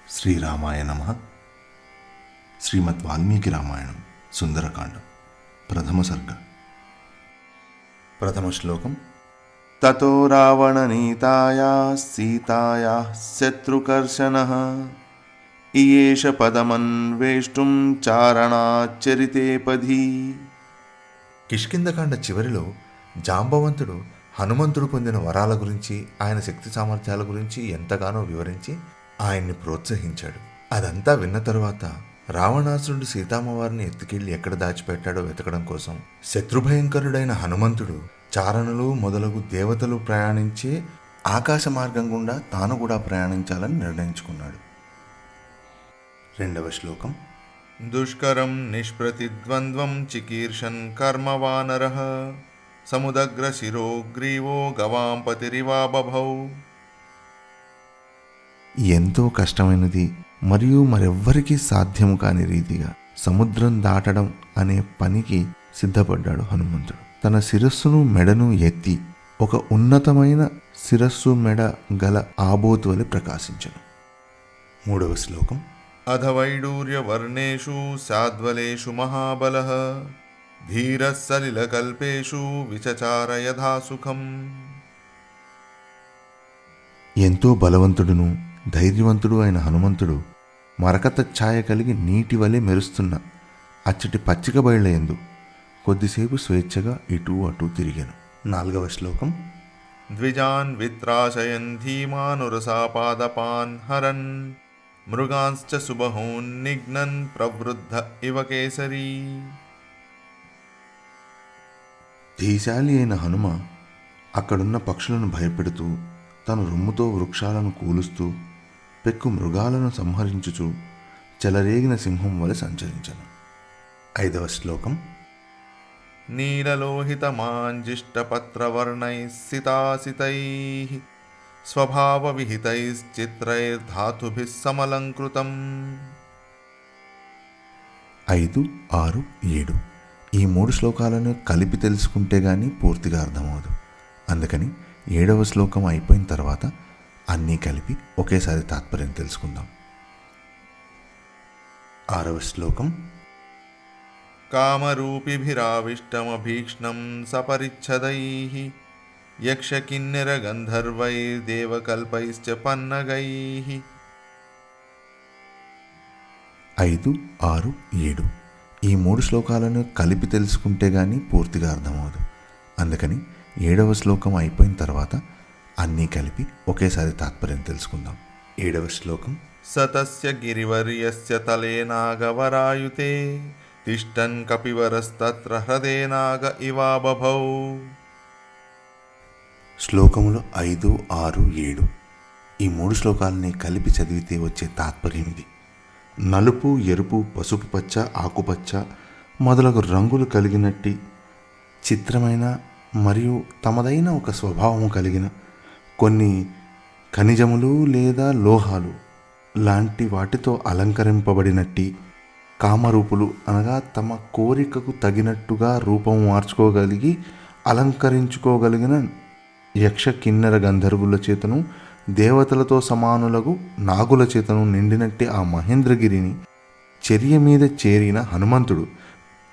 శ్రీరామాయ నమః. శ్రీమద్ వాల్మీకి రామాయణం సుందరకాండం ప్రథమ సర్గ. ప్రథమ శ్లోకం. తతో రావణనీతాయా సీతాయా శత్రుకర్షణః ఇయేష పదమన్వేష్టుం చారణాచరితే పధి. కిష్కింధకాండ చివరిలో జాంబవంతుడు హనుమంతుడు పొందిన వరాల గురించి, ఆయన శక్తి సామర్థ్యాల గురించి ఎంతగానో వివరించి ఆయన్ని ప్రోత్సహించాడు. అదంతా విన్న తరువాత రావణాసురుడు సీతామ్మవారిని ఎత్తుకెళ్లి ఎక్కడ దాచిపెట్టాడో వెతకడం కోసం శత్రుభయంకరుడైన హనుమంతుడు చారణులు మొదలగు దేవతలు ప్రయాణించే ఆకాశ మార్గం గుండా తాను కూడా ప్రయాణించాలని నిర్ణయించుకున్నాడు. రెండవ శ్లోకం. దుష్కరం నిష్ప్రతిద్వంద్వం చికీర్షన్ కర్మవానరః సముదగ్ర శిరోగ్రీవో గవాంపతిరివా బభౌ. ఎంతో కష్టమైనది మరియు మరెవ్వరికీ సాధ్యము కాని రీతిగా సముద్రం దాటడం అనే పనికి సిద్ధపడ్డాడు హనుమంతుడు. తన శిరస్సును మెడను ఎత్తి ఒక ఉన్నతమైన శిరస్సు మెడ గల ఆబోతు వలె ప్రకాశించను. మూడవ శ్లోకం. అధవైడూర్యవర్ణేషు సాద్వలేషు మహాబలః ధీరః సలిలకల్పేషు విచచార యథా సుఖం. ఎంతో బలవంతుడును ధైర్యవంతుడు అయిన హనుమంతుడు మరకత ఛాయ కలిగి నీటి వలె మెరుస్తున్న అచ్చటి పచ్చిక బయళ్ళయందు కొద్దిసేపు స్వేచ్ఛగా ఇటూ అటూ తిరిగాను. నాలుగవ శ్లోకం. ద్విజాన్ విత్రాశయన్ ధీమానురసాపాదపాన్ హరన్ మృగాంశ్చ సుబహూన్ నిఘ్నన్ ప్రవృద్ధ ఇవ కేసరీ. ధీశాలి అయిన హనుమ అక్కడున్న పక్షులను భయపెడుతూ, తన రొమ్ముతో వృక్షాలను కూలుస్తూ, పెక్కు మృగాలను సంహరించుచు చెలరేగిన సింహం వలె సంచరించను. ఐదవ శ్లోకం. నీలలోహితమాంజిష్టపత్రవర్ణైః సితాసితైః స్వభావవిహితైశ్చిత్రైర్ధాతుభిः సమలంకృతం. 5, 6, 7 ఈ 3 శ్లోకాలను కలిపి తెలుసుకుంటే గానీ పూర్తిగా అర్థమవదు. అందుకని 7వ శ్లోకం అయిపోయిన తర్వాత అన్నీ కలిపి ఒకేసారి తాత్పర్యం తెలుసుకుందాం. 6వ శ్లోకం. కామరూపిభిరావిష్టమభీక్ష్ణం సపరిచ్ఛదైః యక్షకిన్నెరగంధర్వైర్దేవకల్పైశ్చ పన్నగైః. 5, 6, 7 ఈ 3 శ్లోకాలను కలిపి తెలుసుకుంటే గానీ పూర్తిగా అర్థమవదు. అందుకని 7వ శ్లోకం అయిపోయిన తర్వాత అన్నీ కలిపి ఒకేసారి తాత్పర్యం తెలుసుకుందాం. 7వ శ్లోకం. సతస్య గిరివర్యస్య తలేనాగవరాయుతే తిష్టన్ కపివరస్తత్ర హ్రదేనాగ ఇవా బభౌ. శ్లోకములు 5, 6, 7 ఈ 3 శ్లోకాలని కలిపి చదివితే వచ్చే తాత్పర్యం ఇది. నలుపు, ఎరుపు, పసుపు పచ్చ, ఆకుపచ్చ మొదలగు రంగులు కలిగినట్టి చిత్రమైన మరియు తమదైన ఒక స్వభావము కలిగిన కొన్ని ఖనిజములు లేదా లోహాలు లాంటి వాటితో అలంకరింపబడినట్టి కామరూపులు అనగా తమ కోరికకు తగినట్టుగా రూపం మార్చుకోగలిగి అలంకరించుకోగలిగిన యక్ష కిన్నెర గంధర్వుల చేతను, దేవతలతో సమానులకు నాగుల చేతను నిండినట్టి ఆ మహేంద్రగిరిని చర్య మీద చేరిన హనుమంతుడు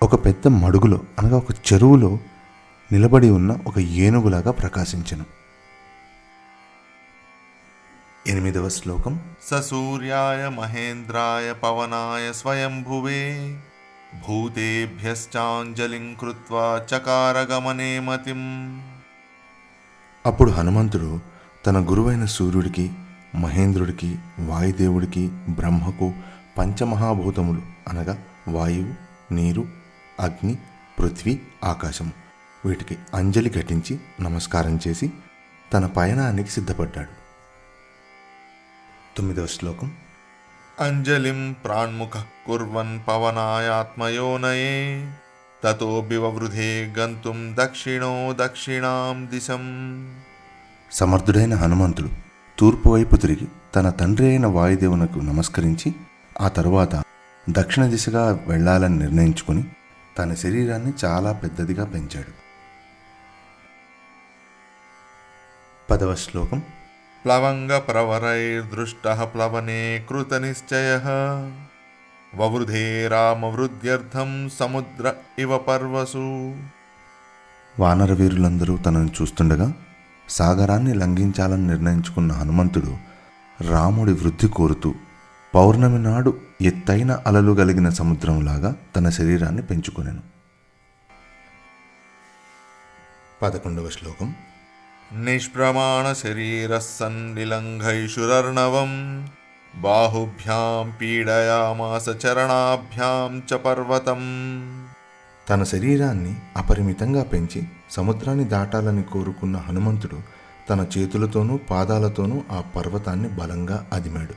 ఒక పెద్ద మడుగులో అనగా ఒక చెరువులో నిలబడి ఉన్న ఒక ఏనుగులాగా ప్రకాశించెను. 8వ శ్లోకం. సూర్యాయ మహేంద్రాయ పవనాయ స్వయంభువే భూతేభ్యశ్చాంజలిం కృత్వా చకార గమనే మతిం. అప్పుడు హనుమంతుడు తన గురువైన సూర్యుడికి, మహేంద్రుడికి, వాయుదేవుడికి, బ్రహ్మకు, పంచమహాభూతములు అనగా వాయువు, నీరు, అగ్ని, పృథ్వీ, ఆకాశము వీటికి అంజలి ఘటించి నమస్కారం చేసి తన పయనానికి సిద్ధపడ్డాడు. 9వ శ్లోకం. అంజలిం ప్రాణ్ముఖ కుర్వన్ పవనాయాత్మయోనయే తతో బివవృధే గంతుం దక్షిణో దక్షిణాం దిశం. సమర్థుడైన హనుమంతుడు తూర్పు వైపు తిరిగి తన తండ్రి అయిన వాయుదేవునకు నమస్కరించి ఆ తరువాత దక్షిణ దిశగా వెళ్లాలని నిర్ణయించుకుని తన శరీరాన్ని చాలా పెద్దదిగా పెంచాడు. 10వ శ్లోకం. ప్లవంగప్రవరైర్దృష్టః ప్లవనే కృతనిశ్చయః వవృధే రామవృద్ధ్యర్థం సముద్ర ఇవ పర్వసు. వానరవీరులందరూ తనను చూస్తుండగా సాగరాన్ని లంఘించాలని నిర్ణయించుకున్న హనుమంతుడు రాముడి వృద్ధి కోరుతూ పౌర్ణమి నాడు ఎత్తైన అలలు కలిగిన సముద్రంలాగా తన శరీరాన్ని పెంచుకొనెను. 11వ శ్లోకం. నిష్ప్రమాణ శరీరః సన్నిలంఘైషురర్ణవం బాహుభ్యాం పీడయామాస చరణాభ్యాం చ పర్వతం. తన శరీరాన్ని అపరిమితంగా పెంచి సముద్రాన్ని దాటాలని కోరుకున్న హనుమంతుడు తన చేతులతోనూ పాదాలతోనూ ఆ పర్వతాన్ని బలంగా అదిమాడు.